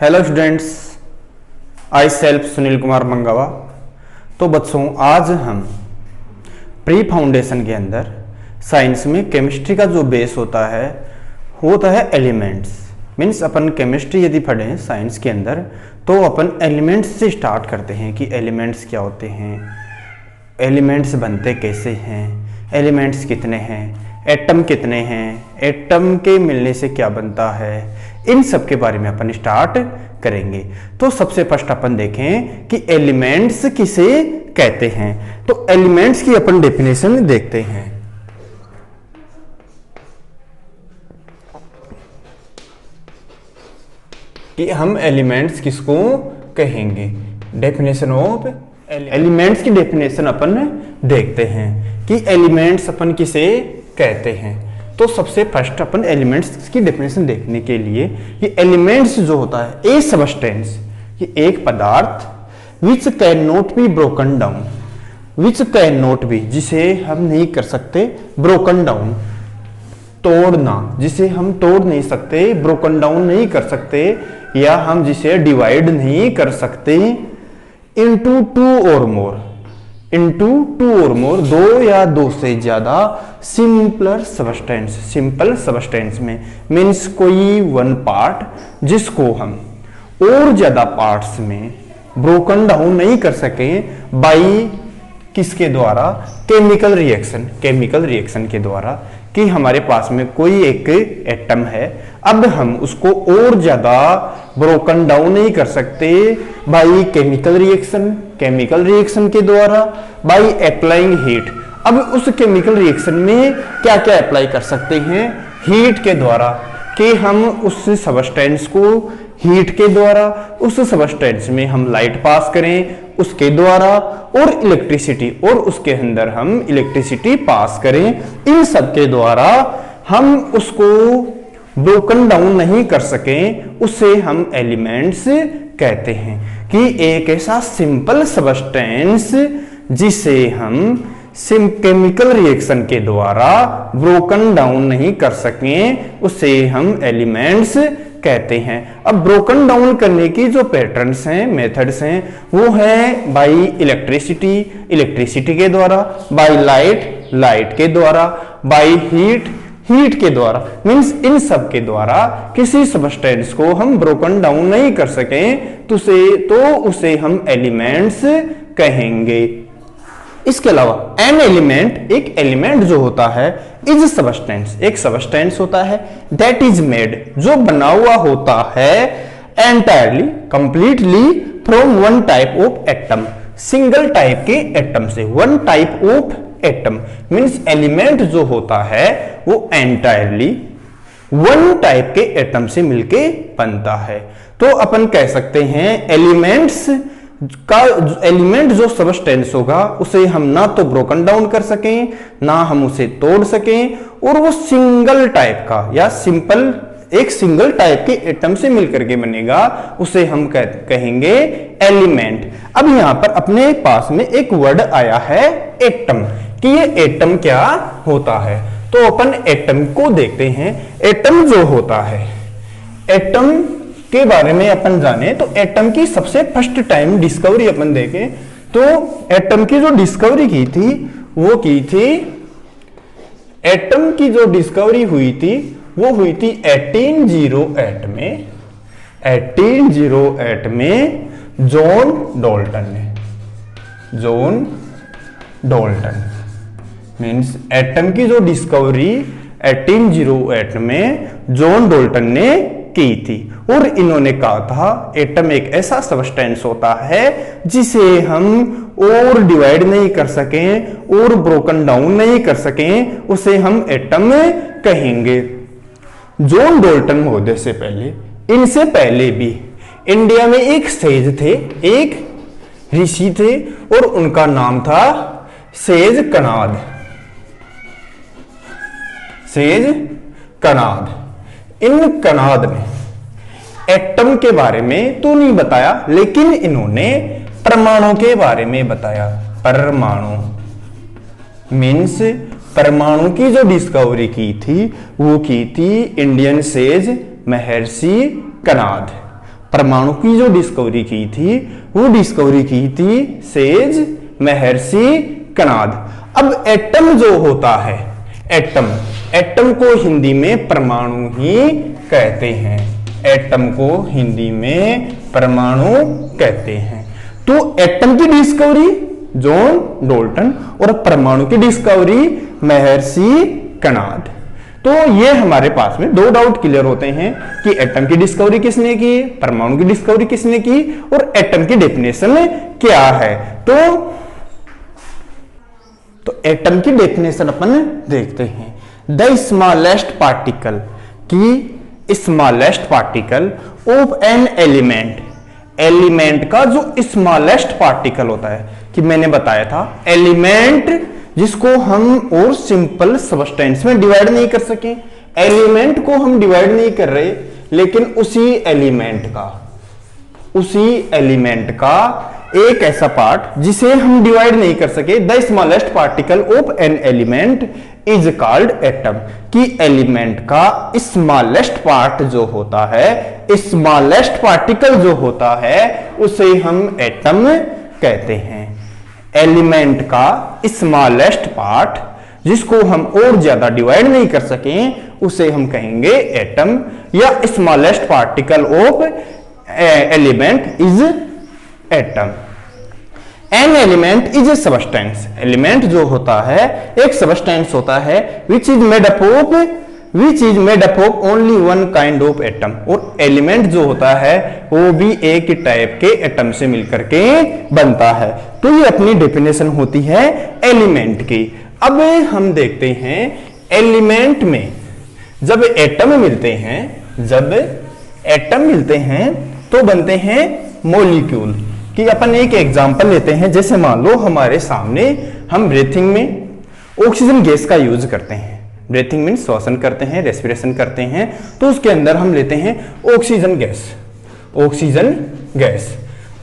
Hello students, I self Sunil Kumar Mangawa. तो बच्चों, आज हम प्री फाउंडेशन के अंदर साइंस में केमिस्ट्री का जो बेस होता है एलिमेंट्स। मीन्स अपन केमिस्ट्री यदि पढ़ें साइंस के अंदर तो अपन एलिमेंट्स से स्टार्ट करते हैं कि एलिमेंट्स क्या होते हैं, एलिमेंट्स बनते कैसे हैं, एलिमेंट्स कितने हैं, एटम कितने हैं, एटम के मिलने से क्या बनता है, इन सब के बारे में अपन स्टार्ट करेंगे। तो सबसे फर्स्ट अपन देखें कि एलिमेंट्स किसे कहते हैं। तो एलिमेंट्स की अपन डेफिनेशन देखते हैं। कि हम एलिमेंट्स किसको कहेंगे। डेफिनेशन ऑफ एलिमेंट्स की डेफिनेशन अपन देखते हैं कि एलिमेंट्स अपन किसे कहते हैं। तो सबसे फर्स्ट अपन एलिमेंट्स की डेफिनेशन देखने के लिए ये एलिमेंट्स जो होता है ए सबस्टेंस, ये एक पदार्थ which can not be broken down, which can not be जिसे हम नहीं कर सकते ब्रोकन डाउन, तोड़ना, जिसे हम तोड़ नहीं सकते, ब्रोकन डाउन नहीं कर सकते, या हम जिसे डिवाइड नहीं कर सकते इनटू टू और मोर, इनटू टू और मोर, दो या दो से ज्यादा सिंपलर सबस्टेंस, सिंपल सबस्टेंस में मीन्स कोई वन पार्ट जिसको हम और ज्यादा पार्ट्स में ब्रोकन डाउन नहीं कर सके बाई किसके द्वारा, केमिकल रिएक्शन, केमिकल रिएक्शन के द्वारा। कि हमारे पास में कोई एक एटम है, अब हम उसको और ज्यादा ब्रोकन डाउन नहीं कर सकते by chemical reaction, chemical reaction के द्वारा, बाई अप्लाइंग हीट। अब उस केमिकल रिएक्शन में क्या क्या अप्लाई कर सकते हैं, हीट के द्वारा, कि हम उस सबस्टेंस को हीट के द्वारा, उस सबस्टेंस में हम लाइट पास करें उसके द्वारा, और इलेक्ट्रिसिटी, और उसके अंदर हम इलेक्ट्रिसिटी पास करें, इन सब के द्वारा हम उसको ब्रोकन डाउन नहीं कर सकें, उसे हम एलिमेंट्स कहते हैं। कि एक ऐसा सिंपल सबस्टेंस जिसे हम केमिकल रिएक्शन के द्वारा ब्रोकन डाउन नहीं कर सकें, उसे हम एलिमेंट्स कहते हैं। अब ब्रोकन डाउन करने की जो पैटर्न्स हैं, मेथड्स हैं, वो है बाई इलेक्ट्रिसिटी, इलेक्ट्रिसिटी के द्वारा, बाई लाइट, लाइट के द्वारा, बाई हीट, हीट के द्वारा। मींस इन सब के द्वारा किसी सबस्टेंस को हम ब्रोकन डाउन नहीं कर सकें तो उसे हम एलिमेंट्स कहेंगे। इसके अलावा एन एलिमेंट, एक एलिमेंट जो होता है, इज सबस्टेंस, एक सबस्टेंस होता है दैट इज मेड, जो बना हुआ होता है entirely, completely from one type of atom, single type के एटम से, one type of atom. Means element जो होता है वो एंटायरली वन टाइप के एटम से मिलके बनता है। तो अपन कह सकते हैं एलिमेंट्स का, एलिमेंट जो सबस्टेंस होगा उसे हम ना तो ब्रोकन डाउन कर सकें, ना हम उसे तोड़ सकें, और वो सिंगल टाइप का या सिंपल एक सिंगल टाइप के एटम से मिलकर के बनेगा, उसे हम कहेंगे एलिमेंट। अब यहां पर अपने पास में एक वर्ड आया है एटम, कि ये एटम क्या होता है। तो अपन एटम को देखते हैं। एटम जो होता है, एटम के बारे में अपन जाने तो एटम की सबसे फर्स्ट टाइम डिस्कवरी अपन देखें तो एटम की जो डिस्कवरी की थी वो की थी, एटम की जो डिस्कवरी हुई थी वो हुई थी 1808 में, 1808 में जॉन डॉल्टन ने, जॉन डॉल्टन। मींस एटम की जो डिस्कवरी 1808 में जॉन डॉल्टन ने की थी, और इन्होंने कहा था एटम एक ऐसा सबस्टेंस होता है जिसे हम और डिवाइड नहीं कर सकें और ब्रोकन डाउन नहीं कर सकें, उसे हम एटम कहेंगे। जॉन डॉल्टन महोदय से पहले, इनसे पहले भी इंडिया में एक सेज थे, एक ऋषि थे, और उनका नाम था सेज कनाद, सेज कनाद। इन कनाद ने एटम के बारे में तो नहीं बताया, लेकिन इन्होंने परमाणु के बारे में बताया। परमाणु मीन्स परमाणु की जो डिस्कवरी की थी वो की थी इंडियन सेज महर्षि कनाद। परमाणु की जो डिस्कवरी की थी वो डिस्कवरी की थी सेज महर्षि कणाद। अब एटम जो होता है, एटम को हिंदी में परमाणु ही कहते हैं। एटम को हिंदी में परमाणु कहते हैं। तो एटम की डिस्कवरी जॉन डाल्टन और परमाणु की डिस्कवरी महर्षि कणाद। तो ये हमारे पास में दो डाउट क्लियर होते हैं कि एटम की डिस्कवरी किसने की, परमाणु की डिस्कवरी किसने की और एटम की डेफिनेशन क्या है। तो एटम की डेफिनेशन अपन देखते हैं। द स्मॉलेस्ट पार्टिकल की smallest particle of an element का जो स्मॉलेस्ट पार्टिकल होता है, कि मैंने बताया था एलिमेंट जिसको हम और सिंपल सबस्टेंस में डिवाइड नहीं कर सके, एलिमेंट को हम डिवाइड नहीं कर रहे, लेकिन उसी एलिमेंट का एक ऐसा पार्ट जिसे हम डिवाइड नहीं कर सके, the smallest particle of an element is called atom. कि एलिमेंट का स्मॉलेस्ट पार्ट जो होता है, स्मॉलेस्ट पार्टिकल जो होता है, उसे हम एटम कहते हैं। एलिमेंट का स्मॉलेस्ट पार्ट जिसको हम और ज्यादा डिवाइड नहीं कर सके, उसे हम कहेंगे एटम, या smallest particle of element is atom. An element is a substance. Element जो होता है एक सबस्टेंस होता है which is made up of only one kind of atom. और एलिमेंट जो होता है वो भी एक टाइप के एटम से मिलकर के बनता है। तो ये अपनी डेफिनेशन होती है एलिमेंट की। अब हम देखते हैं एलिमेंट में जब एटम मिलते हैं तो बनते हैं मॉलिक्यूल। कि अपन एक एग्जांपल लेते हैं, जैसे मान लो हमारे सामने हम ब्रीथिंग में ऑक्सीजन गैस का यूज करते हैं। ब्रीथिंग मीन श्वसन करते हैं, रेस्पिरेशन करते हैं, तो उसके अंदर हम लेते हैं ऑक्सीजन गैस।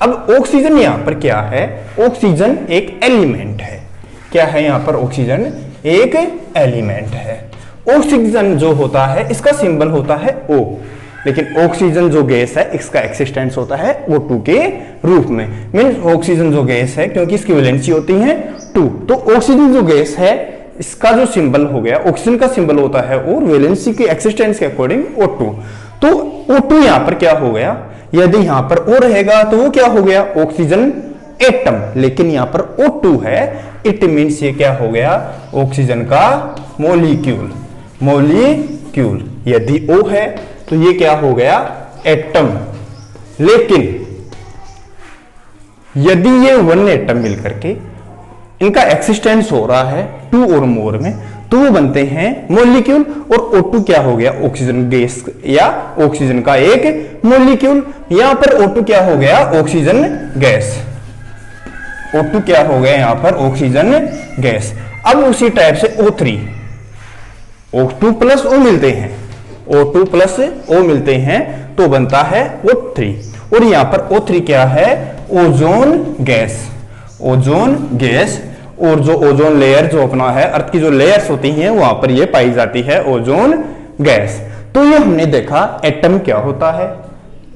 अब ऑक्सीजन यहां पर क्या है, ऑक्सीजन एक एलिमेंट है। क्या है यहां पर, ऑक्सीजन एक एलिमेंट है। ऑक्सीजन जो होता है इसका सिंबल होता है O, लेकिन ऑक्सीजन जो गैस है इसका एक्सिस्टेंस होता है O2 के रूप में। मीन्स ऑक्सीजन जो गैस है क्योंकि इसकी वैलेंसी होती है 2, तो ऑक्सीजन जो गैस है इसका जो सिंबल हो गया, ऑक्सीजन का सिंबल होता है और वैलेंसी की एक्सिस्टेंस के अकॉर्डिंग O2। तो O2 यहां पर क्या हो गया, यदि यहां पर O रहेगा तो वो क्या हो गया, ऑक्सीजन एटम। लेकिन यहां पर O2 है, इट मीन्स ये क्या हो गया, ऑक्सीजन का मॉलिक्यूल। यदि O है तो ये क्या हो गया, एटम। लेकिन यदि ये वन एटम मिलकर के इनका एक्सिस्टेंस हो रहा है 2 और मोर में, तो वो बनते हैं मॉलिक्यूल। और O2 क्या हो गया, ऑक्सीजन गैस या ऑक्सीजन का एक मॉलिक्यूल। यहां पर O2 क्या हो गया, ऑक्सीजन गैस। O2 क्या हो गया यहां पर, ऑक्सीजन गैस। अब उसी टाइप से O3, O2 प्लस O मिलते हैं, O2 प्लस O मिलते हैं तो बनता है O3। और यहां पर O3 क्या है, ओजोन गैस। और जो ओजोन लेयर जो अपना है, अर्थ की जो लेयर्स होती हैं वहां पर ये पाई जाती है ओजोन गैस। तो ये हमने देखा एटम क्या होता है।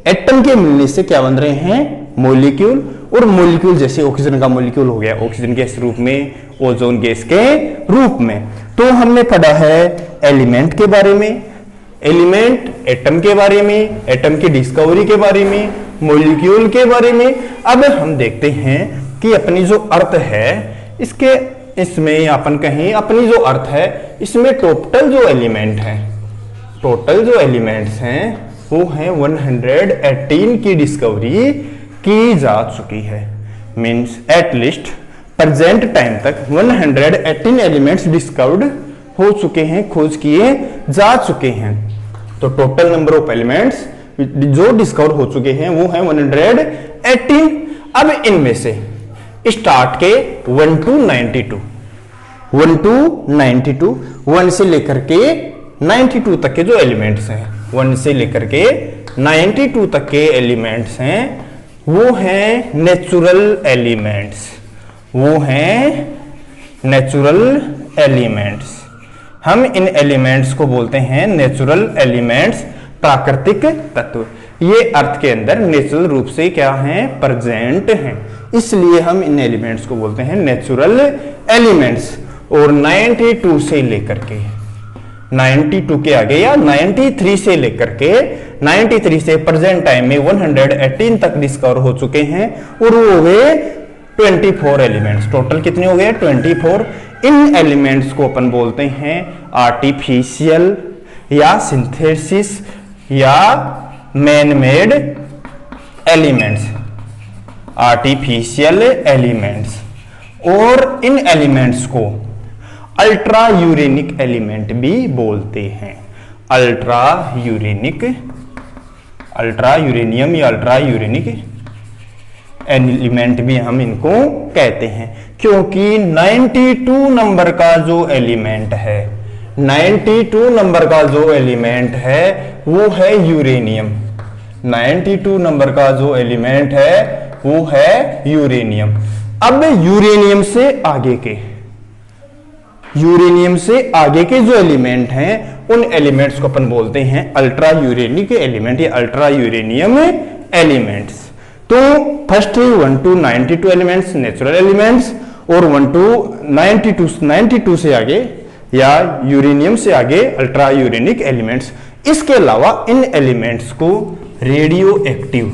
एटम के मिलने से क्या बन रहे हैं, मॉलिक्यूल। और मॉलिक्यूल जैसे ऑक्सीजन का मॉलिक्यूल हो गया ऑक्सीजन गैस रूप में, ओजोन गैस के रूप में। तो हमने पढ़ा है एलिमेंट के बारे में, एलिमेंट एटम के बारे में, एटम की डिस्कवरी के बारे में, मॉलिक्यूल के बारे में। अब हम देखते हैं कि अपनी जो अर्थ है इसमें अपन कहें अपनी जो अर्थ है इसमें टोटल जो एलिमेंट्स हैं वो हैं 118 की डिस्कवरी की जा चुकी है। Means at least present time तक 118 एलिमेंट्स डिस्कवर्ड हो चुके हैं, खोज किए जा चुके हैं। तो टोटल नंबर ऑफ एलिमेंट्स जो डिस्कवर हो चुके हैं वो हैं 118। अब इनमें से स्टार्ट के 1 to 92, 1 से लेकर के 92 तक के जो एलिमेंट्स हैं, 1 से लेकर के 92 तक के एलिमेंट्स हैं वो हैं नेचुरल एलिमेंट्स। हम इन एलिमेंट्स को बोलते हैं नेचुरल एलिमेंट्स, प्राकृतिक तत्व। ये अर्थ के अंदर नेचुरल रूप से क्या हैं, प्रेजेंट हैं, इसलिए हम इन एलिमेंट्स को बोलते हैं नेचुरल एलिमेंट्स। और 92 से लेकर के 92 के आगे या 93 से लेकर के 93 से प्रेजेंट टाइम में 118 तक डिस्कवर हो चुके हैं और वो हो गए 24 एलिमेंट्स। टोटल कितने हो गए, 24। इन एलिमेंट्स को अपन बोलते हैं आर्टिफिशियल या सिंथेसिस या man made elements, artificial elements. और इन एलिमेंट्स को अल्ट्रा यूरेनिक एलिमेंट भी बोलते हैं। अल्ट्रा यूरेनियम या अल्ट्रा यूरेनिक एलिमेंट भी हम इनको कहते हैं, क्योंकि 92 नंबर का जो एलिमेंट है, 92 नंबर का जो एलिमेंट है वो है यूरेनियम। 92 नंबर का जो एलिमेंट है वो है यूरेनियम। अब यूरेनियम से आगे के जो एलिमेंट हैं उन एलिमेंट्स को अपन बोलते हैं अल्ट्रा यूरेनिक एलिमेंट या अल्ट्रा यूरेनियम एलिमेंट्स। तो first 1 to 92 elements natural elements और 1 to 92 से आगे या यूरेनियम से आगे अल्ट्रा यूरेनिक एलिमेंट्स। इसके अलावा इन एलिमेंट्स को रेडियो एक्टिव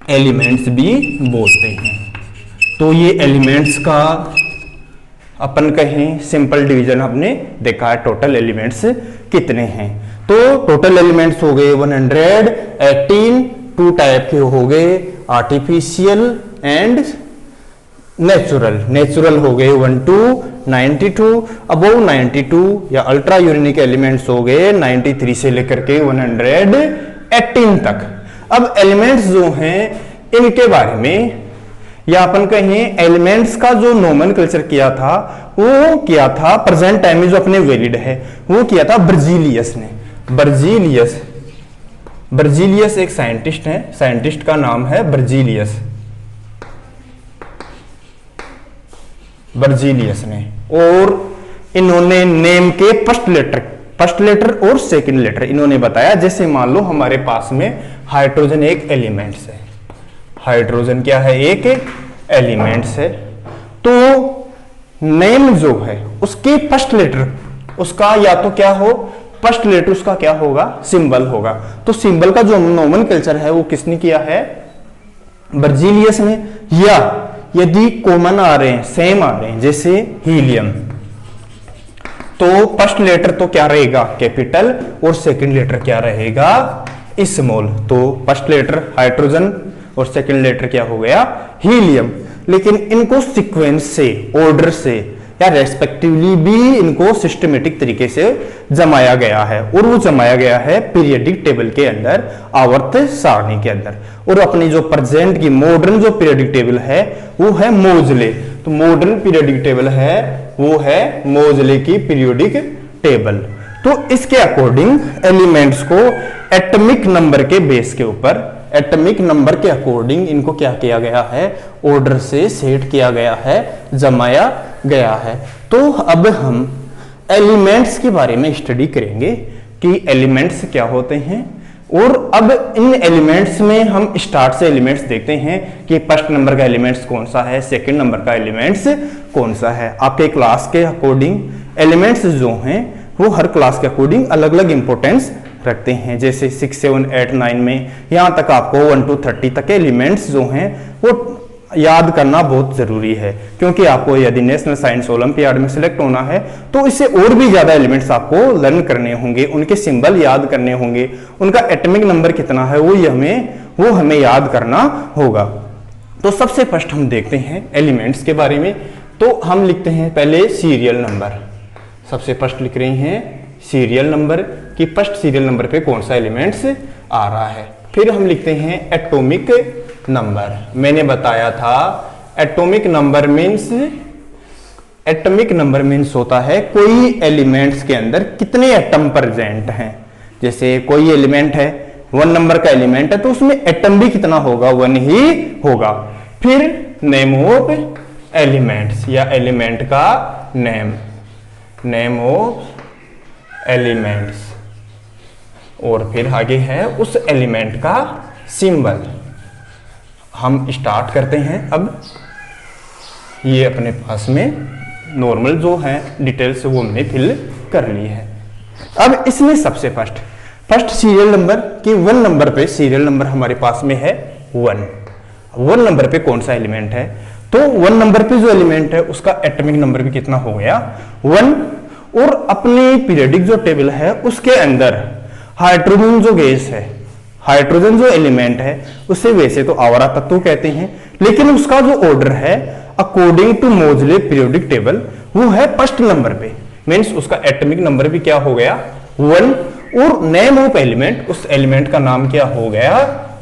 एलिमेंट्स भी बोलते हैं। तो ये एलिमेंट्स का अपन कहें सिंपल डिवीजन आपने देखा है, टोटल एलिमेंट्स कितने हैं। तो टोटल एलिमेंट्स हो गए 118, 2 टाइप के हो गए आर्टिफिशियल एंड नेचुरल हो गए 1 to 92, अबव 92 या अल्ट्रा यूरेनिक एलिमेंट्स हो गए 93 से लेकर के 118 तक। अब एलिमेंट्स जो हैं इनके बारे में या अपन कहें एलिमेंट्स का जो नोमेनक्लेचर किया था वो किया था प्रेजेंट टाइम में जो अपने वैलिड है वो किया था बर्जीलियस ने। बर्जीलियस एक साइंटिस्ट है, साइंटिस्ट का नाम है बर्जीलियस ने। और इन्होंने नेम के फर्स्ट लेटर और सेकंड लेटर इन्होंने बताया। जैसे मान लो हमारे पास में हाइड्रोजन एक एलिमेंट्स है, हाइड्रोजन क्या है, एक एलिमेंट्स है। तो नेम जो है उसके फर्स्ट लेटर उसका या तो क्या हो, फर्स्ट लेटर उसका क्या होगा, सिंबल होगा। तो सिंबल का जो नोमेनक्लेचर है वो किसने किया है, बर्जीलियस ने। या यदि कॉमन आ रहे हैं, सेम आ रहे हैं, जैसे हीलियम, तो फर्स्ट लेटर तो क्या रहेगा, कैपिटल, और सेकंड लेटर क्या रहेगा, स्मॉल। तो फर्स्ट लेटर हाइड्रोजन और सेकंड लेटर क्या हो गया, हीलियम। लेकिन इनको सीक्वेंस से, ऑर्डर से या रेस्पेक्टिवली भी इनको सिस्टमेटिक तरीके से जमाया गया है। और वो जमाया गया है पीरियडिक टेबल के अंदर, आवर्त सारणी के अंदर। और अपनी जो प्रेजेंट की मॉडर्न जो पीरियडिक टेबल है वो है मोजले। तो मॉडर्न पीरियडिक टेबल है वो है मोजले की पीरियडिक टेबल। तो इसके अकॉर्डिंग एलिमेंट्स को एटॉमिक नंबर के बेस के ऊपर, एटॉमिक नंबर के अकॉर्डिंग इनको क्या किया गया है, ऑर्डर से सेट किया गया है, जमाया गया है। तो अब हम एलिमेंट्स के बारे में स्टडी करेंगे कि एलिमेंट्स क्या होते हैं। और अब इन एलिमेंट्स में हम स्टार्ट से एलिमेंट्स देखते हैं कि फर्स्ट नंबर का एलिमेंट्स कौन सा है, सेकंड नंबर का एलिमेंट्स कौन सा है। आपके क्लास के अकॉर्डिंग एलिमेंट्स जो हैं वो हर क्लास के अकॉर्डिंग अलग अलग इंपॉर्टेंस रखते हैं। जैसे 6, 7, 8, 9 में यहाँ तक आपको 1 to 30 तक के एलिमेंट्स जो हैं वो याद करना बहुत जरूरी है, क्योंकि आपको यदि नेशनल साइंस ओलंपियाड में सिलेक्ट होना है तो इससे और भी ज्यादा एलिमेंट्स आपको लर्न करने होंगे, उनके सिंबल याद करने होंगे, उनका एटॉमिक नंबर कितना है वो हमें याद करना होगा। तो सबसे फर्स्ट हम देखते हैं एलिमेंट्स के बारे में। तो हम लिखते हैं पहले सीरियल नंबर, सबसे फर्स्ट लिख रहे हैं सीरियल नंबर कि फर्स्ट सीरियल नंबर पे कौन सा एलिमेंट्स आ रहा है। फिर हम लिखते हैं एटॉमिक नंबर। मैंने बताया था एटॉमिक नंबर मीन्स होता है कोई एलिमेंट्स के अंदर कितने एटम प्रेजेंट हैं। जैसे कोई एलिमेंट है, 1 नंबर का एलिमेंट है, तो उसमें एटम भी कितना होगा, 1 ही होगा। फिर नेम ऑफ एलिमेंट्स या एलिमेंट का नेम ऑफ एलिमेंट्स, और फिर आगे है उस एलिमेंट का सिंबल। हम स्टार्ट करते हैं। अब ये अपने पास में नॉर्मल जो है डिटेल्स वो हमने फिल कर ली है। अब इसमें सबसे फर्स्ट सीरियल नंबर कि 1 नंबर पे सीरियल नंबर हमारे पास में है 1 नंबर पे कौन सा एलिमेंट है, तो 1 नंबर पे जो एलिमेंट है उसका एटॉमिक नंबर भी कितना हो गया 1। और अपने पीरियोडिक जो टेबल है उसके अंदर हाइड्रोजन जो गैस है, हाइड्रोजन जो एलिमेंट है उसे वैसे तो आवर्त तत्व कहते हैं, लेकिन उसका जो ऑर्डर है अकॉर्डिंग टू मोजले पीरियोडिक टेबल वो है फर्स्ट नंबर पे। मींस उसका एटॉमिक नंबर भी क्या हो गया 1। और नेम ऑफ एलिमेंट, उस एलिमेंट का नाम क्या हो गया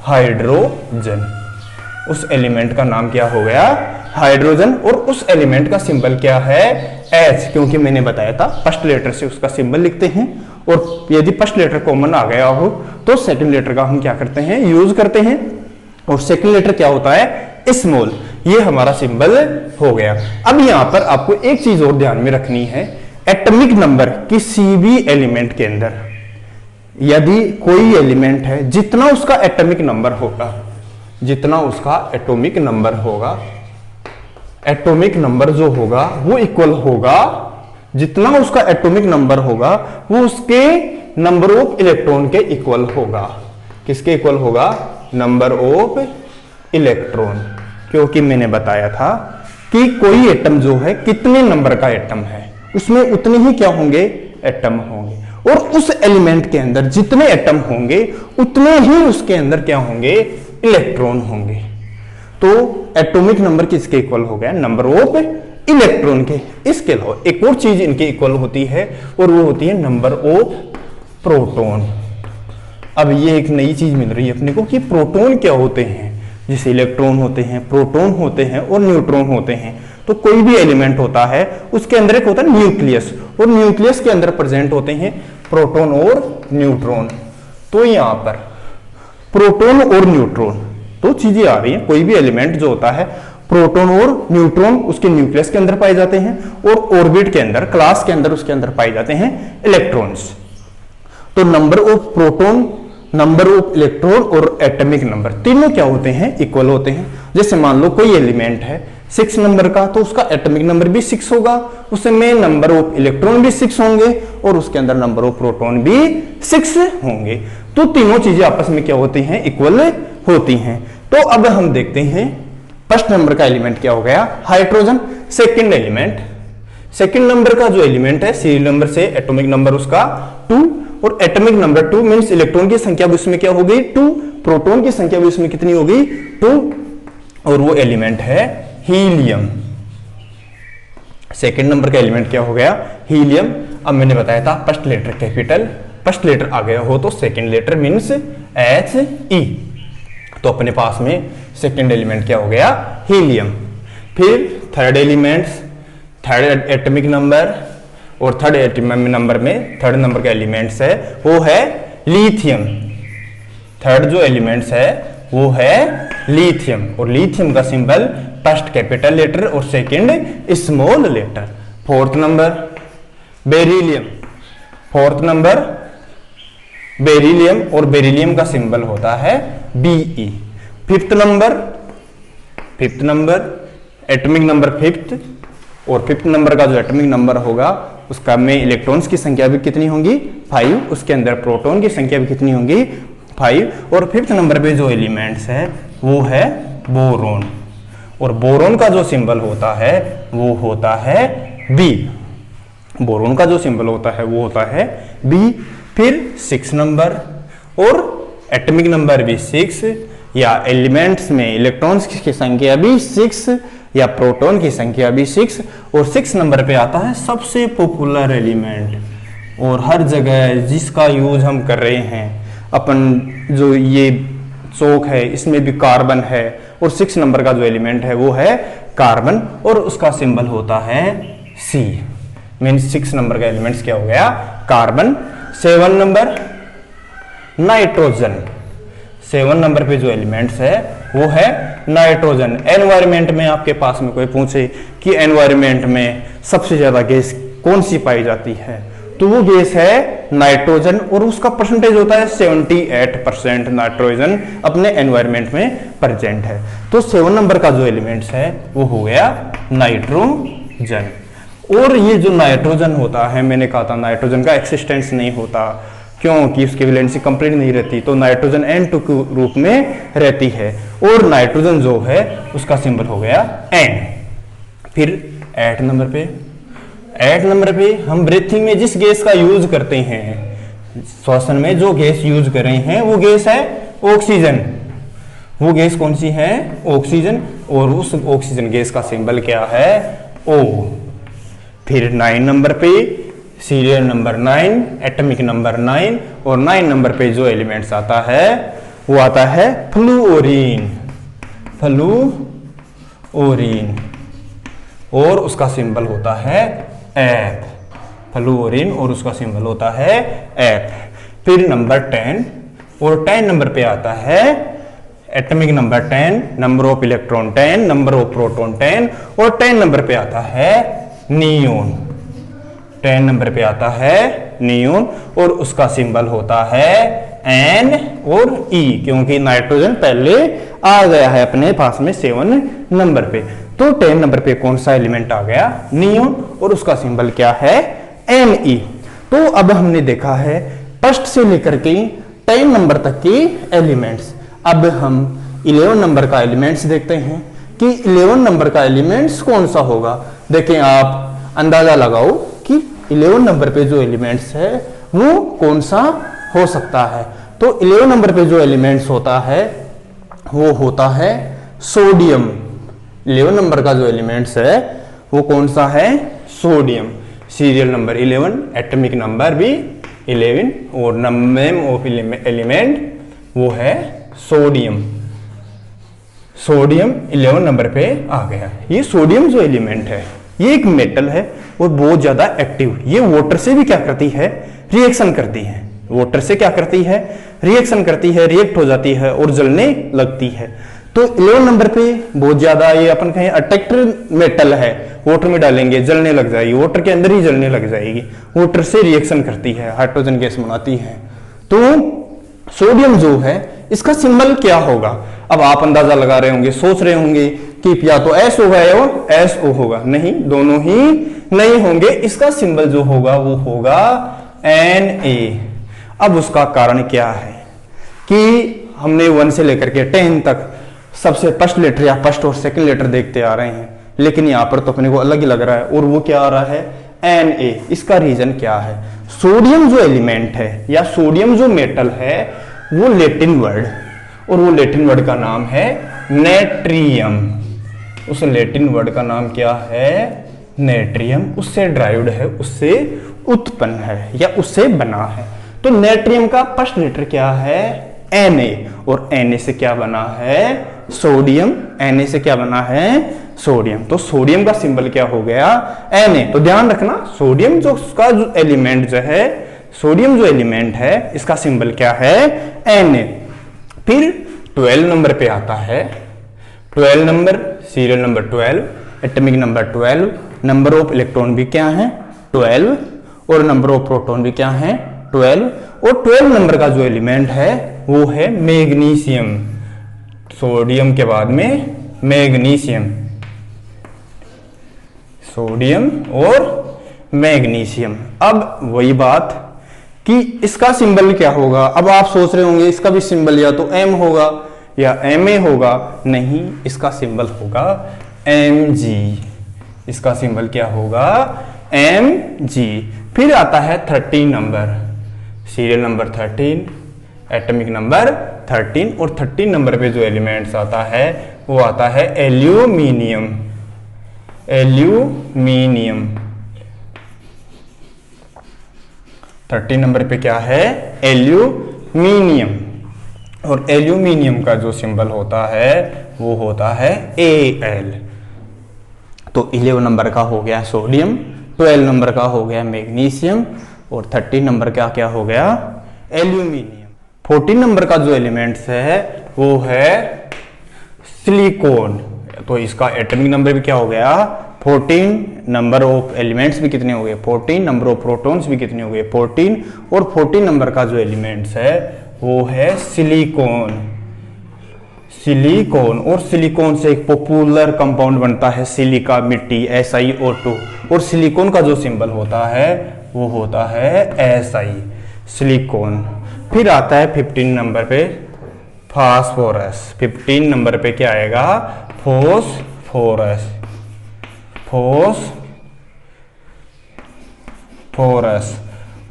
हाइड्रोजन। उस एलिमेंट का नाम क्या हो गया हाइड्रोजन। और उस एलिमेंट का सिंबल क्या है H, क्योंकि मैंने बताया था फर्स्ट लेटर से उसका सिंबल लिखते हैं, और यदि फर्स्ट लेटर कॉमन आ गया हो तो सेकंड लेटर का हम क्या करते हैं यूज करते हैं, और सेकंड लेटर क्या होता है स्मॉल। ये हमारा सिंबल हो गया। अब यहां पर आपको एक चीज और ध्यान में रखनी है, एटॉमिक नंबर किसी भी एलिमेंट के अंदर यदि कोई एलिमेंट है जितना उसका एटॉमिक नंबर होगा, जितना उसका एटॉमिक नंबर होगा, एटॉमिक नंबर जो होगा वो इक्वल होगा, जितना उसका एटॉमिक नंबर होगा वो उसके नंबर ऑफ इलेक्ट्रॉन के इक्वल होगा। किसके इक्वल होगा नंबर ऑफ इलेक्ट्रॉन। क्योंकि मैंने बताया था कि कोई एटम जो है कितने नंबर का एटम है उसमें उतने ही क्या होंगे एटम होंगे, और उस एलिमेंट के अंदर जितने एटम होंगे उतने ही उसके अंदर क्या होंगे इलेक्ट्रॉन होंगे। तो एटॉमिक नंबर किसके इक्वल हो गया नंबर ऑफ इलेक्ट्रॉन के। इसके अलावा एक और चीज इनके इक्वल होती है और वो होती है नंबर ऑफ प्रोटॉन। अब ये एक नई चीज मिल रही है अपने को कि प्रोटॉन क्या होते हैं। जैसे इलेक्ट्रॉन होते हैं, प्रोटॉन होते हैं और न्यूट्रॉन होते हैं। तो कोई भी एलिमेंट होता है उसके अंदर एक होता है न्यूक्लियस, और न्यूक्लियस के अंदर प्रेजेंट होते हैं प्रोटॉन और न्यूट्रॉन। तो यहां पर प्रोटॉन और न्यूट्रॉन दो चीजें आ रही हैं। कोई भी एलिमेंट जो होता है प्रोटॉन और न्यूट्रॉन उसके न्यूक्लियस के अंदर पाए जाते हैं, और ऑर्बिट के अंदर क्लास के अंदर उसके अंदर पाए जाते हैं इलेक्ट्रॉन्स। तो number of proton, number of electron और एटॉमिक नंबर तीनों क्या होते हैं इक्वल होते हैं। जैसे मान लो कोई एलिमेंट है 6 नंबर का, तो उसका एटॉमिक नंबर भी 6 होगा, उसमें नंबर ऑफ इलेक्ट्रॉन भी 6 होंगे और उसके अंदर नंबर ऑफ प्रोटॉन भी 6 होंगे। तो तीनों चीजें आपस में क्या होती हैं इक्वल होती हैं। तो अब हम देखते हैं फर्स्ट नंबर का एलिमेंट क्या हो गया hydrogen. Second element, second number का जो एलिमेंट है सीरियल नंबर से एटॉमिक नंबर उसका 2, और एटॉमिक नंबर 2 मींस इलेक्ट्रॉन की संख्या भी उसमें क्या हो गई 2, प्रोटॉन की संख्या भी उसमें कितनी हो गई 2, और वो एलिमेंट है हीलियम। सेकंड नंबर का एलिमेंट क्या हो गया हीलियम। अब मैंने बताया था first letter capital, first letter आ गया हो तो सेकंड लेटर मींस He। तो अपने पास में सेकंड एलिमेंट क्या हो गया हीलियम। फिर third elements, third atomic number, और थर्ड एटॉमिक नंबर में थर्ड नंबर का एलिमेंट्स है वो है लिथियम। थर्ड जो एलिमेंट्स है वो है लिथियम, और लिथियम का सिंबल फर्स्ट कैपिटल लेटर और second small letter. Fourth number beryllium, fourth number beryllium, और बेरिलियम का सिंबल होता है Be। Fifth number, fifth number atomic number fifth, और फिफ्थ नंबर का जो एटॉमिक नंबर होगा उसका में इलेक्ट्रॉन्स की संख्या भी कितनी होंगी 5, उसके अंदर प्रोटॉन की संख्या भी कितनी होंगी 5। और फिफ्थ नंबर पे जो एलिमेंट्स है वो है बोरोन, और बोरोन का जो सिंबल होता है वो होता है B। बोरोन का जो सिंबल होता है वो होता है B। फिर 6 नंबर, और एटॉमिक नंबर भी 6, या एलिमेंट्स में इलेक्ट्रॉन्स की संख्या भी 6, या प्रोटॉन की संख्या भी 6, और 6 नंबर पे आता है सबसे पॉपुलर एलिमेंट, और हर जगह जिसका यूज हम कर रहे हैं अपन, जो ये चौक है इसमें भी कार्बन है, और 6 नंबर का जो एलिमेंट है वो है कार्बन, और उसका सिंबल होता है C। मीन्स 6 नंबर का एलिमेंट्स क्या हो गया कार्बन। 7 नंबर नाइट्रोजन, 7 नंबर पे जो एलिमेंट्स है वो है नाइट्रोजन। एनवायरमेंट में आपके पास में कोई पूछे कि एनवायरमेंट में सबसे ज्यादा गैस कौन सी पाई जाती है, तो वो गैस है नाइट्रोजन और उसका परसेंटेज होता है 78% नाइट्रोजन अपने एनवायरनमेंट में प्रेजेंट है। तो 7 नंबर का जो एलिमेंट्स है वो हो गया नाइट्रोजन। और ये जो नाइट्रोजन होता है, मैंने कहा था नाइट्रोजन का एक्सिस्टेंस नहीं होता क्योंकि उसकी वैलेंसी कंप्लीट नहीं रहती, तो नाइट्रोजन N2 के रूप में रहती है और नाइट्रोजन जो है उसका सिंबल हो गया N। फिर 8 नंबर पे हम ब्रीथिंग में जिस गैस का यूज करते हैं, श्वसन में जो गैस यूज कर रहे हैं वो गैस है ऑक्सीजन। वो गैस कौन सी है? ऑक्सीजन। और उस ऑक्सीजन गैस का सिंबल क्या है? O। फिर 9 नंबर पे सीरियल नंबर 9, एटॉमिक नंबर 9 और 9 नंबर पे जो एलिमेंट्स आता है वो आता है फ्लूओरीन और उसका सिंबल होता है F। फ्लूओरीन और उसका सिंबल होता है F। फिर नंबर 10 और 10 नंबर पे आता है atomic number 10, number of electron 10, number of proton 10 और 10 नंबर पे आता है नियोन। 10 नंबर पे आता है नियोन और उसका सिंबल होता है N और E, क्योंकि नाइट्रोजन पहले आ गया है अपने पास में 7 नंबर पे। तो 10 नंबर पे कौन सा एलिमेंट आ गया? नियोन और उसका सिंबल क्या है? Ne। तो अब हमने देखा है फर्स्ट से लेकर के 10 नंबर तक की एलिमेंट्स। अब हम 11 नंबर का एलिमेंट्स देखते हैं कि 11 नंबर का एलिमेंट्स कौन सा होगा। देखें, आप अंदाजा लगाओ कि 11 नंबर पे जो एलिमेंट्स है वो कौन सा हो सकता है। तो 11 नंबर पे जो एलिमेंट्स होता है वो होता है सोडियम। 11 नंबर का जो एलिमेंट्स है वो कौन सा है? Sodium. Serial number 11, atomic number भी 11 और नेम ऑफ एलिमेंट वो है सोडियम। सोडियम 11 नंबर पे आ गया। ये सोडियम जो एलिमेंट है ये एक मेटल है और बहुत ज्यादा एक्टिव। ये वाटर से भी क्या करती है? रिएक्शन करती है। वाटर से क्या करती है? रिएक्शन करती है, रिएक्ट हो जाती है और जलने लगती है। तो 11 नंबर पे बहुत ज्यादा ये अपन कहें अट्रैक्टिव मेटल है। वाटर में डालेंगे जलने लग जाएगी, वाटर के अंदर ही जलने लग जाएगी। वाटर से रिएक्शन करती है, हाइड्रोजन गैस बनाती है। तो सोडियम जो है इसका सिंबल क्या होगा? अब आप अंदाजा लगा रहे होंगे, सोच रहे होंगे कि या तो S होगा या SO होगा। नहीं, दोनों ही नहीं होंगे। इसका सिंबल जो होगा वो होगा Na। अब उसका कारण क्या है कि हमने 1 से लेकर के 10 तक सबसे फर्स्ट लेटर या फर्स्ट और सेकंड लेटर देखते आ रहे हैं, लेकिन यहां पर तो अपने को अलग ही लग रहा है और वो क्या आ रहा है? Na। इसका रीजन क्या है? सोडियम जो एलिमेंट है या सोडियम जो मेटल है वो लैटिन वर्ड, और वो लैटिन वर्ड का नाम है नेट्रियम। उस लैटिन वर्ड का नाम क्या है? नेट्रियम। उससे ड्राइव्ड है, उससे उत्पन्न है या उससे बना है। तो नेट्रियम का फर्स्ट लेटर क्या है? Na। और Na से क्या बना है? सोडियम। Na से क्या बना है? सोडियम। तो सोडियम का सिंबल क्या हो गया? Na। तो ध्यान रखना, सोडियम जो उसका जो एलिमेंट जो है, सोडियम जो एलिमेंट है इसका सिंबल क्या है? Na। फिर 12 नंबर पे आता है 12 number, serial number 12, atomic number 12, number of electron भी क्या है? 12 और नंबर ऑफ प्रोटॉन भी क्या है? 12। और 12 नंबर का जो एलिमेंट है वो है मैग्नीशियम। सोडियम के बाद में मैग्नीशियम, सोडियम और मैग्नीशियम। अब वही बात कि इसका सिंबल क्या होगा? अब आप सोच रहे होंगे इसका भी सिंबल या तो M होगा या Ma होगा। नहीं, इसका सिंबल होगा Mg। इसका सिंबल क्या होगा? Mg। फिर आता है 13 number, serial number 13, atomic number 13 और 13 नंबर पे जो एलिमेंट्स आता है वो आता है एल्यूमिनियम। एल्यूमिनियम 13 नंबर पे क्या है? एल्यूमिनियम। और एल्यूमिनियम का जो सिंबल होता है वो होता है Al। तो 11 नंबर का हो गया सोडियम, 12 नंबर का हो गया मैग्नीशियम और 13 नंबर का क्या हो गया? एल्यूमिनियम। 14 नंबर का जो एलिमेंट्स है वो है सिलिकॉन। तो इसका एटॉमिक नंबर भी क्या हो गया? 14 नंबर ऑफ एलिमेंट्स भी कितने हो गए 14, नंबर ऑफ प्रोटॉन्स भी कितने हो गए 14, और 14 नंबर का जो एलिमेंट्स है वो है सिलिकॉन। सिलिकॉन, और सिलिकॉन से एक पॉपुलर कंपाउंड बनता है सिलिका मिट्टी SiO2, और सिलिकॉन का जो सिंबल होता है वो होता है Si, सिलिकॉन। फिर आता है 15 नंबर पे फास्फोरस। 15 नंबर पे क्या आएगा फोस्फोरस।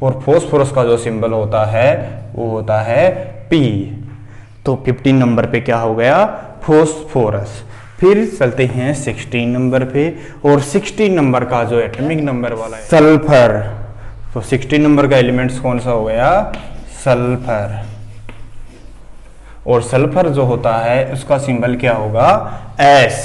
और फोस्फोरस का जो सिंबल होता है वो होता है P। तो 15 नंबर पे क्या हो गया फोस्फोरस। फिर चलते हैं 16 नंबर पे, और 16 नंबर का जो एटॉमिक नंबर वाला है सल्फर। तो 16 नंबर का एलिमेंट्स कौन सा हो गया सल्फर। और सल्फर जो होता है उसका सिंबल क्या होगा S।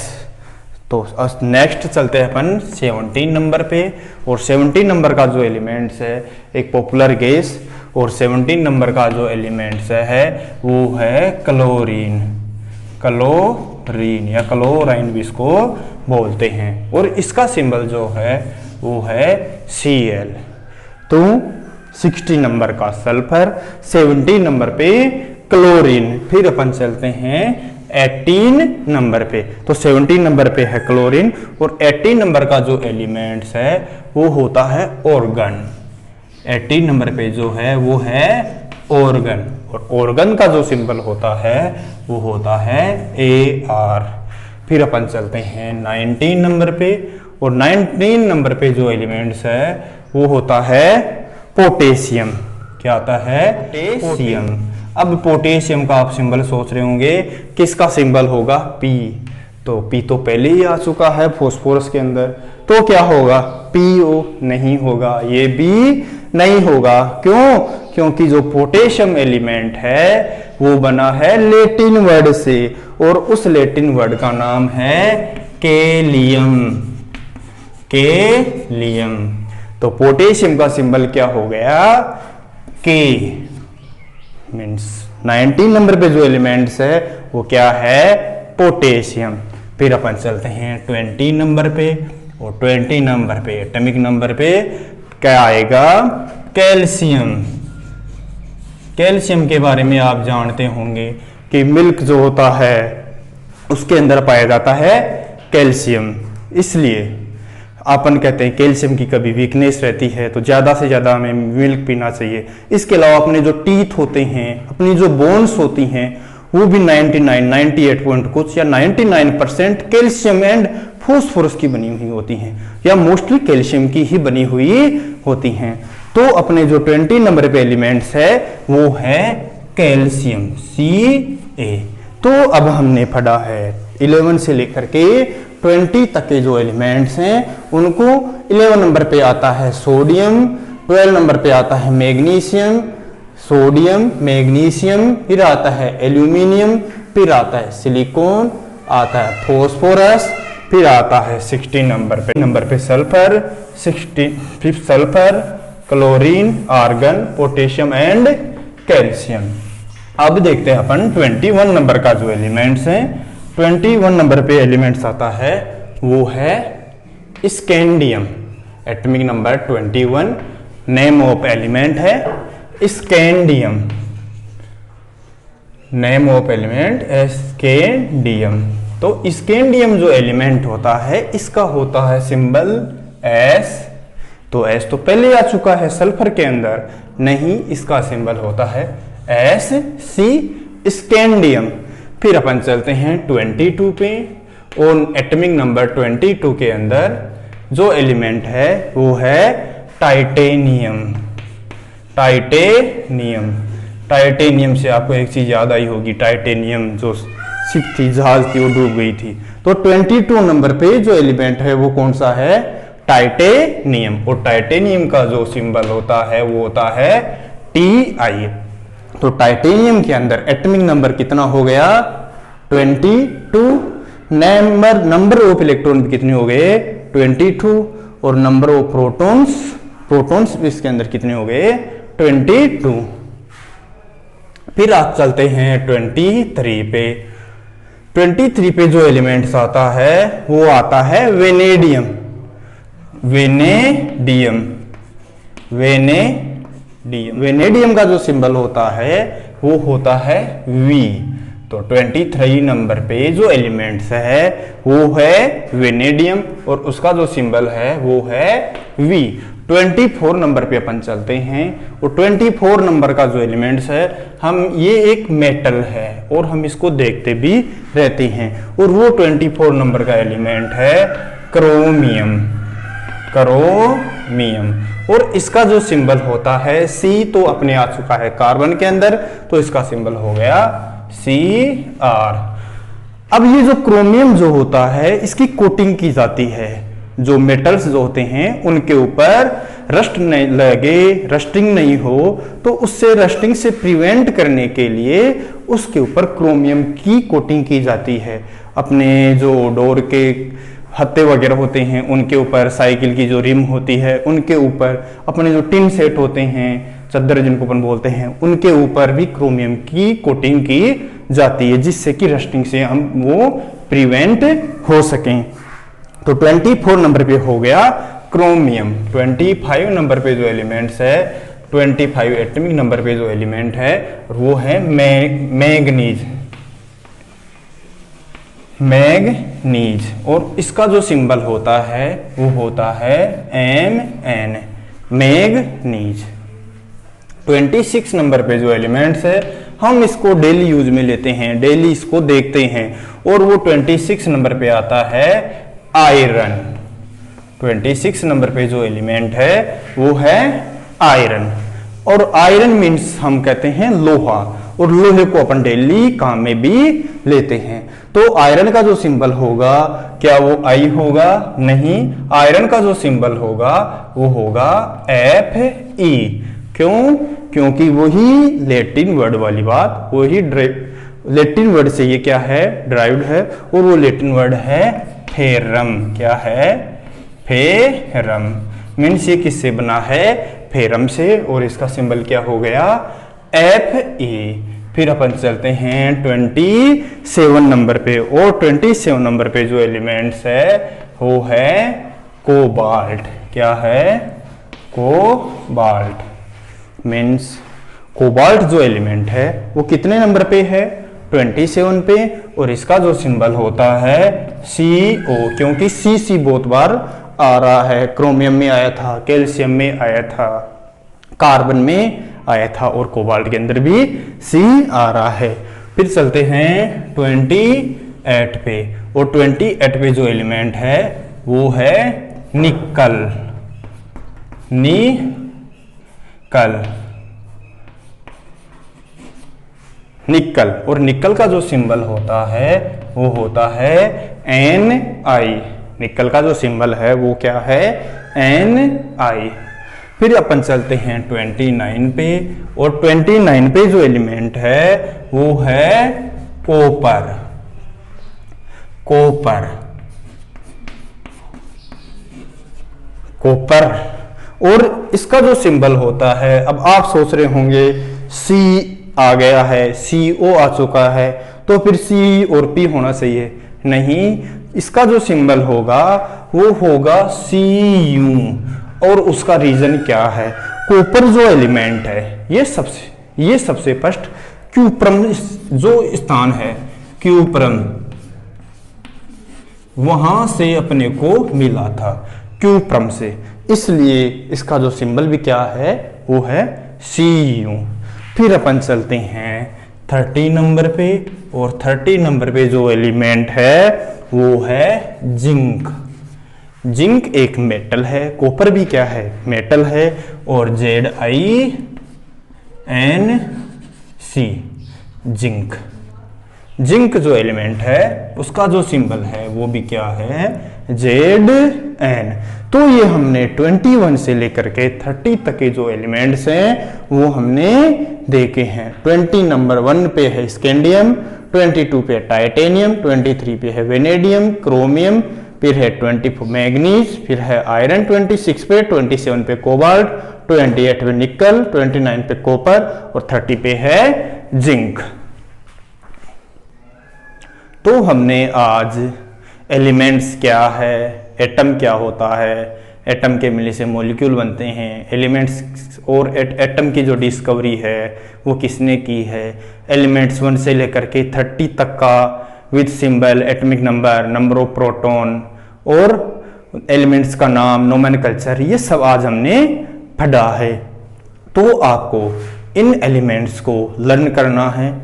तो नेक्स्ट चलते हैं अपन 17 नंबर पे, और 17 नंबर का जो एलिमेंट्स है एक पॉपुलर गैस, और 17 नंबर का जो एलिमेंट्स है वो है क्लोरीन। क्लोरीन या क्लोराइन भी इसको बोलते हैं, और इसका सिंबल जो है वो है Cl। तो 60 नंबर का सल्फर, 17 नंबर पे क्लोरीन। फिर अपन चलते हैं 18 नंबर पे। तो 17 नंबर पे है क्लोरीन, और 18 नंबर का जो एलिमेंट्स है वो होता है ऑर्गन। 18 नंबर पे जो है वो है ऑर्गन, और ऑर्गन का जो सिंबल होता है वो होता है Ar। फिर अपन चलते हैं 19 नंबर पे, और 19 नंबर पे जो एलिमेंट्स है वो होता है पोटेशियम। क्या आता है पोटेशियम। अब पोटेशियम का आप सिंबल सोच रहे होंगे किसका सिंबल होगा P। तो P तो पहले ही आ चुका है फॉस्फोरस के अंदर, तो क्या होगा PO नहीं होगा, ये भी नहीं होगा। क्यों? क्योंकि जो पोटेशियम एलिमेंट है वो बना है लैटिन वर्ड से, और उस लैटिन वर्ड का नाम है केलियम। केलियम। तो पोटेशियम का सिंबल क्या हो गया K। मीन्स 19 नंबर पे जो एलिमेंट्स है वो क्या है पोटेशियम। फिर अपन चलते हैं 20 नंबर पे, और 20 नंबर पे एटॉमिक नंबर पे क्या आएगा कैल्शियम। कैल्शियम के बारे में आप जानते होंगे कि मिल्क जो होता है उसके अंदर पाया जाता है कैल्शियम, इसलिए अपन कहते हैं कैल्शियम की कभी वीकनेस रहती है तो ज़्यादा से ज़्यादा हमें मिल्क पीना चाहिए। इसके अलावा अपने जो टीथ होते हैं, अपनी जो बोन्स होती हैं, वो भी 98 पॉइंट कुछ या 99% कैल्शियम एंड फॉस्फोरस की बनी हुई होती हैं, या मोस्टली कैल्शियम की ही बनी हुई होती हैं। तो अपने जो 20 नंबर पे एलिमेंट्स है वो है कैल्शियम Ca। तो अब हमने पढ़ा है 11 से लेकर के 20 तक के जो एलिमेंट्स हैं उनको 11 नंबर पे आता है सोडियम, 12 नंबर पे आता है मैग्नीशियम, सोडियम मैग्नीशियम, फिर आता है एल्यूमिनियम, फिर आता है सिलिकॉन, आता है फॉस्फोरस, फिर आता है 16 नंबर पे sulphur, 16 sulphur, chlorine, argon, potassium and calcium. अब देखते हैं अपन 21 नंबर का जो एलिमेंट्स हैं। 21 नंबर पे एलिमेंट्स आता है वो है scandium. Atomic number 21, name of element है scandium. Name of element scandium. तो स्कैंडियम जो एलिमेंट होता है इसका होता है सिंबल S। तो S तो पहले आ चुका है सल्फर के अंदर, नहीं इसका सिंबल होता है Sc, स्कैंडियम। फिर अपन चलते हैं 22 पे, और एटॉमिक नंबर 22 के अंदर जो एलिमेंट है वो है टाइटेनियम। टाइटेनियम। टाइटेनियम से आपको एक चीज याद आई होगी, टाइटेनियम जो शिप थी, जहाज थी, वो डूब गई थी। तो 22 नंबर पे जो एलिमेंट है वो कौन सा है टाइटेनियम, और टाइटेनियम का जो सिंबल होता है वो होता है Ti। तो टाइटेनियम के अंदर एटॉमिक नंबर कितना हो गया 22। नंबर ऑफ इलेक्ट्रॉन भी कितने हो गए 22, और नंबर ऑफ प्रोटॉन्स भी इसके अंदर कितने हो गए 22। फिर आप चलते हैं 23 पे। 23 पे जो एलिमेंट्स आता है वो आता है वेनेडियम। वेनेडियम वेनेडियम वेनेडियम का जो सिंबल होता है वो होता है वी। तो 23 नंबर पे जो एलिमेंट्स है वो है वेनेडियम और उसका जो सिंबल है वो है वी। 24 नंबर पे अपन चलते हैं और 24 नंबर का जो एलिमेंट्स है हम ये एक मेटल है और हम इसको देखते भी रहते हैं और वो 24 नंबर का एलिमेंट है क्रोमियम। क्रोमियम और इसका जो सिंबल होता है सी तो अपने आ चुका है कार्बन के अंदर, तो इसका सिंबल हो गया Cr। अब ये जो क्रोमियम जो होता है इसकी कोटिंग की जाती है। जो मेटल्स जो होते हैं उनके ऊपर रस्ट नहीं लगे, रस्टिंग नहीं हो, तो उससे रस्टिंग से प्रिवेंट करने के लिए उसके ऊपर क्रोमियम की कोटिंग की जाती है। अपने जो डोर के हत्थे वगैरह होते हैं उनके ऊपर, साइकिल की जो रिम होती है उनके ऊपर, अपने जो टिन सेट होते हैं, चद्दर जिनको अपन बोलते हैं, उनके ऊपर भी क्रोमियम की कोटिंग की जाती है जिससे कि रस्टिंग से हम वो प्रिवेंट हो सकें। तो 24 नंबर पे हो गया क्रोमियम। 25 नंबर पे जो एलिमेंट्स है, 25 एटॉमिक नंबर पे जो एलिमेंट है वो है मैग्नीज। मैग्नीज और इसका जो सिंबल होता है वो होता है Mn। मैग्नीज। 26 नंबर पे जो एलिमेंट्स है हम इसको डेली यूज में लेते हैं, डेली इसको देखते हैं और वो 26 नंबर पे आता है आयरन। 26 नंबर पे जो एलिमेंट है वो है आयरन और आयरन मीन्स हम कहते हैं लोहा और लोहे को अपन डेली काम में भी लेते हैं। तो आयरन का जो सिंबल होगा क्या वो आई होगा? नहीं, आयरन का जो सिंबल होगा वो होगा Fe। क्यों? क्योंकि वही लैटिन वर्ड वाली बात, वही लैटिन वर्ड से ये क्या है, ड्राइव्ड है और वो लैटिन वर्ड है फेरम। क्या है? फेरम। मीन्स ये किससे बना है? फेरम से और इसका सिंबल क्या हो गया? Fe। फिर अपन चलते हैं 27 नंबर पे और 27 नंबर पे जो एलिमेंट्स है वो है कोबाल्ट। क्या है? कोबाल्ट। मीन्स कोबाल्ट जो एलिमेंट है वो कितने नंबर पे है? 27 पे और इसका जो सिंबल होता है CO। क्योंकि C बहुत बार आ रहा है, क्रोमियम में आया था, कैल्शियम में आया था, कार्बन में आया था और कोबाल्ट के अंदर भी C आ रहा है। फिर चलते हैं 28 पे और 28 पे जो एलिमेंट है वो है निकल। निकल और निकल का जो सिंबल होता है वो होता है Ni। निकल का जो सिंबल है वो क्या है? Ni। फिर अपन चलते हैं 29 पे और 29 पे जो एलिमेंट है वो है कॉपर। कॉपर और इसका जो सिंबल होता है, अब आप सोच रहे होंगे C आ गया है, CO आ चुका है तो फिर C और P होना चाहिए। नहीं, इसका जो सिंबल होगा वो होगा Cu और उसका रीजन क्या है? कॉपर जो एलिमेंट है ये सबसे फर्स्ट क्यूप्रम जो स्थान है, क्यूप्रम, वहां से अपने को मिला था, क्यूप्रम से, इसलिए इसका जो सिंबल भी क्या है वो है Cu। फिर अपन चलते हैं 30 नंबर पे और 30 नंबर पे जो एलिमेंट है वो है जिंक। जिंक एक मेटल है, कॉपर भी क्या है? मेटल है और ZiNC, जिंक। जिंक जो एलिमेंट है उसका जो सिंबल है वो भी क्या है? Zn। तो ये हमने 21 से लेकर के 30 तक के जो एलिमेंट्स हैं वो हमने देखे हैं। 20 नंबर 1 पे है स्कैंडियम, 22 पे टाइटेनियम, 23 पे है वेनेडियम, क्रोमियम, फिर है 24 मैग्नीज, फिर है आयरन 26 पे, 27 पे कोबाल्ट, 28 पे निकल, 29 पे कॉपर और 30 पे है जिंक। तो हमने आज एलिमेंट्स क्या है, एटम क्या होता है, एटम के मिलने से मॉलिक्यूल बनते हैं, एलिमेंट्स और एटम की जो डिस्कवरी है वो किसने की है, एलिमेंट्स 1 से लेकर के 30 तक का with symbol, atomic number, number of proton और एलिमेंट्स का नाम, नोमेनक्लेचर, ये सब आज हमने पढ़ा है। तो आपको इन एलिमेंट्स को लर्न करना है,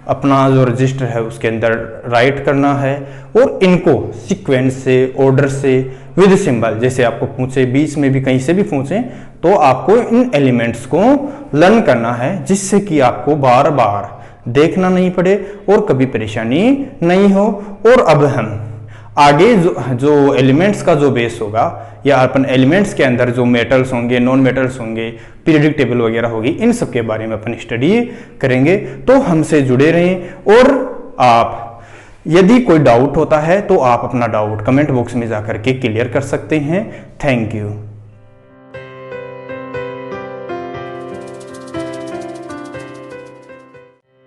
अपना जो रजिस्टर है उसके अंदर राइट करना है और इनको सीक्वेंस से, ऑर्डर से, विद सिंबल, जैसे आपको पूछे, बीच में भी कहीं से भी पूछे तो आपको इन एलिमेंट्स को लर्न करना है, जिससे कि आपको बार बार देखना नहीं पड़े और कभी परेशानी नहीं हो। और अब हम आगे जो एलिमेंट्स का जो बेस होगा या अपन एलिमेंट्स के अंदर जो मेटल्स होंगे, नॉन मेटल्स होंगे, पीरियोडिक टेबल वगैरह होगी, इन सब के बारे में अपन स्टडी करेंगे। तो हमसे जुड़े रहें और आप यदि कोई डाउट होता है तो आप अपना डाउट कमेंट बॉक्स में जाकर के क्लियर कर सकते हैं। Thank you.